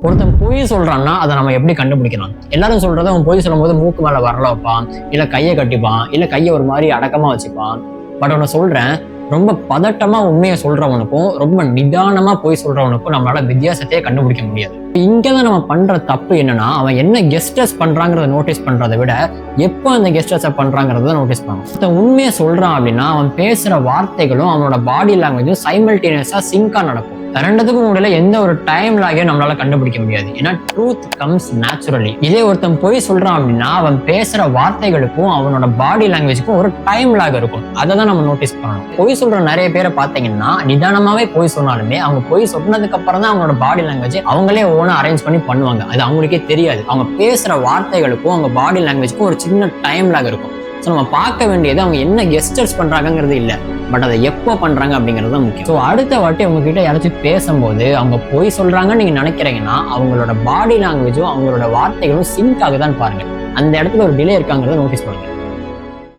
ஒருத்தன் பொய் சொல்றான்னா அதை நம்ம எப்படி கண்டுபிடிக்கலாம்? எல்லாரும் சொல்றத அவன் பொய் சொல்லும் போது மூக்கு மேல வரல வைப்பான், இல்ல கையை கட்டிப்பான், இல்ல கையை ஒரு மாதிரி அடக்கமா வச்சுப்பான். பட் ஒன்னு சொல்றேன், ரொம்ப பதட்டமா உண்மையை சொல்றவனுக்கும் ரொம்ப நிதானமா பொய் சொல்றவனுக்கும் நம்மளால வித்தியாசத்தையே கண்டுபிடிக்க முடியாது. இங்கதான் நம்ம பண்ற தப்பு என்னன்னா, அவன் என்ன கெஸ்டர்ஸ் பண்றாங்கிறத நோட்டீஸ் பண்றதை விட எப்போ அந்த கெஸ்டர்ஸை பண்றாங்கிறத நோட்டீஸ் பண்ணும். உண்மையை சொல்றான் அப்படின்னா அவன் பேசுற வார்த்தைகளும் அவனோட பாடி லாங்குவேஜும் சைமல்டேனியஸா சிங்கா நடக்கும். ரெண்டுத்துக்கும் முடியல எந்த ஒரு டைம் லாகையும் நம்மளால கண்டுபிடிக்க முடியாது. ஏன்னா ட்ரூத் கம்ஸ் நேச்சுரலி. இதே ஒருத்தன் பொய் சொல்றான் அப்படின்னா அவன் பேசுற வார்த்தைகளுக்கும் அவனோட பாடி லாங்குவேஜுக்கும் ஒரு டைம் லாக் இருக்கும். அதை தான் நம்ம நோட்டீஸ் பண்ணணும். பொய் சொல்ற நிறைய பேரை பார்த்தீங்கன்னா நிதானமாவே பொய் சொன்னாலுமே அவங்க பொய் சொன்னதுக்கு அப்புறம் தான் அவங்களோட பாடி லாங்குவேஜ் அவங்களே ஓனா அரேஞ்ச் பண்ணி பண்ணுவாங்க. அது அவங்களுக்கே தெரியாது. அவங்க பேசுற வார்த்தைகளுக்கும் அவங்க பாடி லாங்குவேஜுக்கும் ஒரு சின்ன டைம் லாக் இருக்கும். ஸோ நம்ம பார்க்க வேண்டியது அவங்க என்ன கெஸ்டர்ஸ் பண்றாங்கிறது இல்லை, பட் அதை எப்போ பண்றாங்க அப்படிங்கிறது தான் முக்கியம். ஸோ அடுத்த வாட்டி உங்ககிட்ட யாராச்சும் பேசும்போது அவங்க பொய் சொல்றாங்கன்னு நீங்க நினைக்கிறீங்கன்னா அவங்களோட பாடி லாங்குவேஜும் அவங்களோட வார்த்தைகளும் சிங்க் ஆகுதான்னு பாருங்க. அந்த இடத்துல ஒரு டிலே இருக்காங்கிறத நோட்டீஸ் பண்ணுங்க.